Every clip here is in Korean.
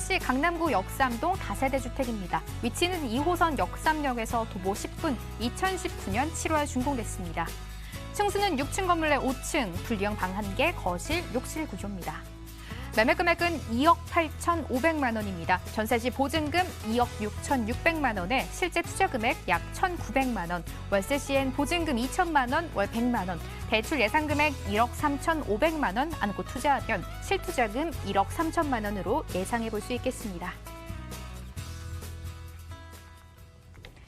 서울시 강남구 역삼동 다세대 주택입니다. 위치는 2호선 역삼역에서 도보 10분, 2019년 7월 준공됐습니다. 층수는 6층 건물 내 5층, 분리형 방 1개, 거실, 욕실 구조입니다. 매매 금액은 2억 8,500만 원입니다. 전세 시 보증금 2억 6,600만 원에 실제 투자 금액 약 1,900만 원, 월세 시엔 보증금 2천만 원, 월 100만 원, 대출 예상 금액 1억 3,500만 원 안고 투자하면 실투자금 1억 3천만 원으로 예상해 볼 수 있겠습니다.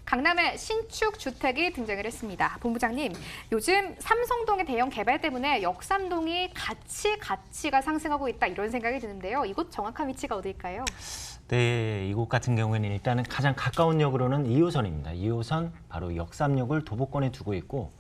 강남에 신축 주택이 등장을 했습니다. 본부장님, 요즘 삼성동의 대형 개발 때문에 역삼동이 가치가 상승하고 있다 이런 생각이 드는데요. 이곳 정확한 위치가 어디일까요? 네, 이곳 같은 경우에는 일단은 가장 가까운 역으로는 2호선입니다. 2호선 바로 역삼역을 도보권에 두고 있고,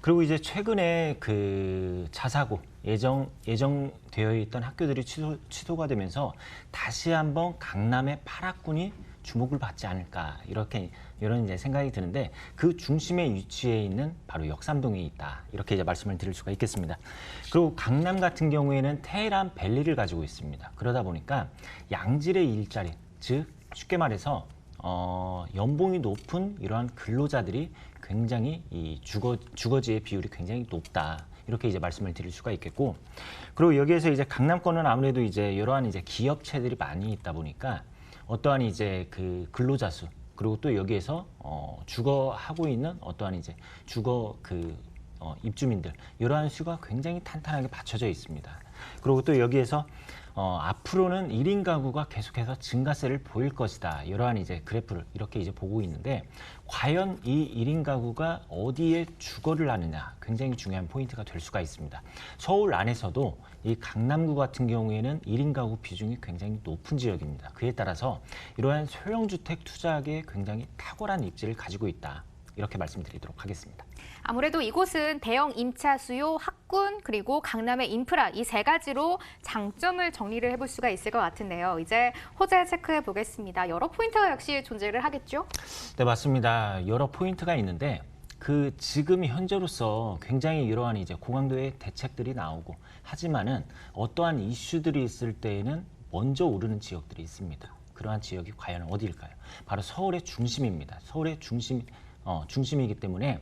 그리고 이제 최근에 그 자사고 예정되어 있던 학교들이 취소가 되면서 다시 한번 강남의 파락군이 주목을 받지 않을까 이런 이제 생각이 드는데, 그 중심에 위치해 있는 바로 역삼동에 있다, 이렇게 이제 말씀을 드릴 수가 있겠습니다. 그리고 강남 같은 경우에는 테헤란 밸리를 가지고 있습니다. 그러다 보니까 양질의 일자리, 즉 쉽게 말해서 연봉이 높은 이러한 근로자들이 굉장히 이 주거지의 비율이 굉장히 높다, 이렇게 이제 말씀을 드릴 수가 있겠고, 그리고 여기에서 이제 강남권은 아무래도 이제 이러한 이제 기업체들이 많이 있다 보니까 어떠한 이제 그 근로자 수, 그리고 또 여기에서 주거하고 있는 어떠한 이제 입주민들, 이러한 수가 굉장히 탄탄하게 받쳐져 있습니다. 그리고 또 여기에서 앞으로는 1인 가구가 계속해서 증가세를 보일 것이다, 이러한 이제 그래프를 이렇게 이제 보고 있는데, 과연 이 1인 가구가 어디에 주거를 하느냐, 굉장히 중요한 포인트가 될 수가 있습니다. 서울 안에서도 이 강남구 같은 경우에는 1인 가구 비중이 굉장히 높은 지역입니다. 그에 따라서 이러한 소형주택 투자하기에 굉장히 탁월한 입지를 가지고 있다, 이렇게 말씀드리도록 하겠습니다. 아무래도 이곳은 대형 임차 수요, 학군, 그리고 강남의 인프라, 이 세 가지로 장점을 정리를 해볼 수가 있을 것 같은데요. 이제 호재 체크해 보겠습니다. 여러 포인트가 역시 존재를 하겠죠? 네, 맞습니다. 여러 포인트가 있는데, 지금 현재로서 굉장히 이러한 이제 고강도의 대책들이 나오고, 하지만은 어떠한 이슈들이 있을 때에는 먼저 오르는 지역들이 있습니다. 그러한 지역이 과연 어디일까요? 바로 서울의 중심입니다. 서울의 중심이기 때문에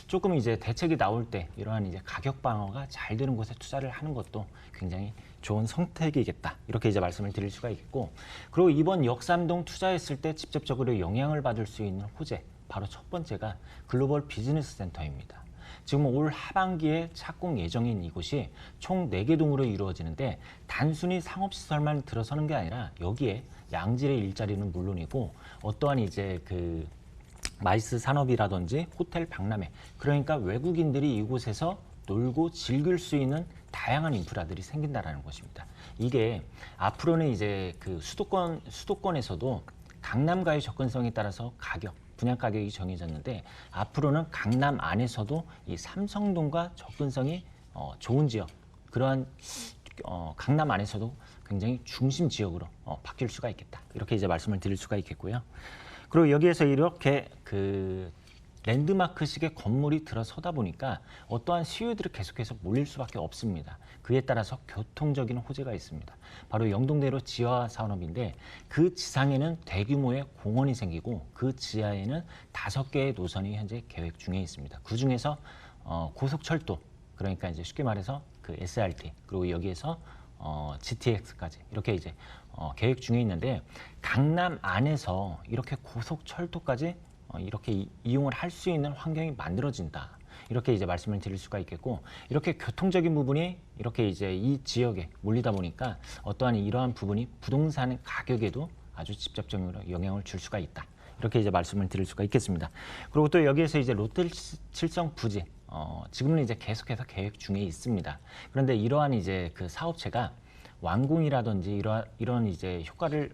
조금 이제 대책이 나올 때 이러한 이제 가격 방어가 잘 되는 곳에 투자를 하는 것도 굉장히 좋은 선택이겠다, 이렇게 이제 말씀을 드릴 수가 있겠고, 그리고 이번 역삼동 투자했을 때 직접적으로 영향을 받을 수 있는 호재, 바로 첫 번째가 글로벌 비즈니스 센터입니다. 지금 올 하반기에 착공 예정인 이곳이 총 4개 동으로 이루어지는데, 단순히 상업시설만 들어서는 게 아니라 여기에 양질의 일자리는 물론이고 어떠한 이제 마이스 산업이라든지 호텔 박람회, 그러니까 외국인들이 이곳에서 놀고 즐길 수 있는 다양한 인프라들이 생긴다라는 것입니다. 이게 앞으로는 이제 수도권에서도 강남과의 접근성에 따라서 분양 가격이 정해졌는데, 앞으로는 강남 안에서도 이 삼성동과 접근성이 좋은 지역, 그러한 강남 안에서도 굉장히 중심 지역으로 바뀔 수가 있겠다, 이렇게 이제 말씀을 드릴 수가 있겠고요. 그리고 여기에서 이렇게 랜드마크식의 건물이 들어서다 보니까 어떠한 수요들이 계속해서 몰릴 수밖에 없습니다. 그에 따라서 교통적인 호재가 있습니다. 바로 영동대로 지하 산업인데, 그 지상에는 대규모의 공원이 생기고 그 지하에는 5개의 노선이 현재 계획 중에 있습니다. 그 중에서 고속철도, 그러니까 이제 쉽게 말해서 SRT, 그리고 여기에서 GTX까지 이렇게 이제 계획 중에 있는데, 강남 안에서 이렇게 고속철도까지 이렇게 이용을 할 수 있는 환경이 만들어진다, 이렇게 이제 말씀을 드릴 수가 있겠고, 이렇게 교통적인 부분이 이렇게 이제 이 지역에 몰리다 보니까 어떠한 이러한 부분이 부동산 가격에도 아주 직접적으로 영향을 줄 수가 있다, 이렇게 이제 말씀을 드릴 수가 있겠습니다. 그리고 또 여기에서 이제 롯데칠성 부지, 지금은 이제 계속해서 계획 중에 있습니다. 그런데 이러한 이제 사업체가 완공이라든지 이런 이제 효과를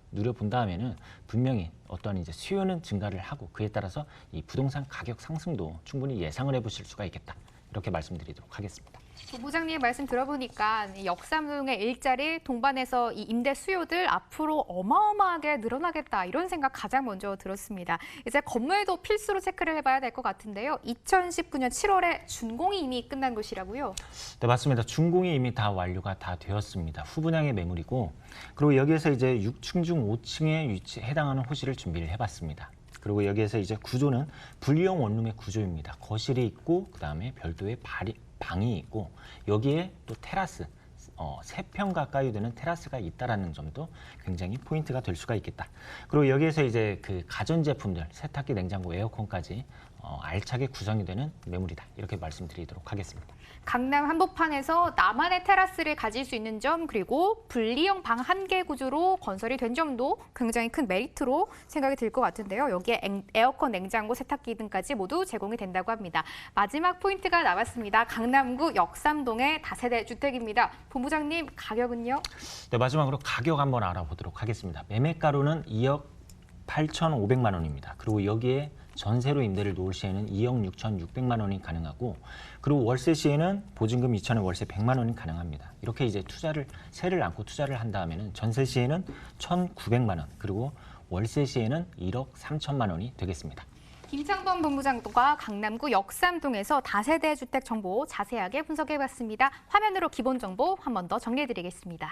누려본 다음에는 분명히 어떠한 이제 수요는 증가를 하고, 그에 따라서 이 부동산 가격 상승도 충분히 예상을 해보실 수가 있겠다, 이렇게 말씀드리도록 하겠습니다. 부부장님 말씀 들어보니까 이 역삼동의 일자리 동반해서 이 임대 수요들 앞으로 어마어마하게 늘어나겠다 이런 생각 가장 먼저 들었습니다. 이제 건물도 필수로 체크를 해봐야 될 것 같은데요. 2019년 7월에 준공이 이미 끝난 곳이라고요? 네, 맞습니다. 준공이 이미 다 완료가 다 되었습니다. 후분양의 매물이고, 그리고 여기에서 이제 6층 중 5층에 해당하는 호실을 준비를 해봤습니다. 그리고 여기에서 이제 구조는 분리형 원룸의 구조입니다. 거실이 있고, 그 다음에 별도의 방이 있고, 여기에 또 테라스, 3평 가까이 되는 테라스가 있다라는 점도 굉장히 포인트가 될 수가 있겠다. 그리고 여기에서 이제 그 가전제품들, 세탁기, 냉장고, 에어컨까지 알차게 구성이 되는 매물이다. 이렇게 말씀드리도록 하겠습니다. 강남 한복판에서 나만의 테라스를 가질 수 있는 점, 그리고 분리형 방 1개 구조로 건설이 된 점도 굉장히 큰 메리트로 생각이 들 것 같은데요. 여기에 에어컨, 냉장고, 세탁기 등까지 모두 제공이 된다고 합니다. 마지막 포인트가 나왔습니다. 강남구 역삼동의 다세대 주택입니다. 본부장님, 가격은요? 네, 마지막으로 가격 한번 알아보도록 하겠습니다. 매매가로는 2억 8,500만 원입니다. 그리고 여기에 전세로 임대를 놓을 시에는 2억 6,600만 원이 가능하고, 그리고 월세 시에는 보증금 2천에 월세 100만 원이 가능합니다. 이렇게 이제 세를 안고 투자를 한 다음에는 전세 시에는 1,900만 원, 그리고 월세 시에는 1억 3천만 원이 되겠습니다. 김창범 본부장과 강남구 역삼동에서 다세대 주택 정보 자세하게 분석해봤습니다. 화면으로 기본 정보 한 번 더 정리해드리겠습니다.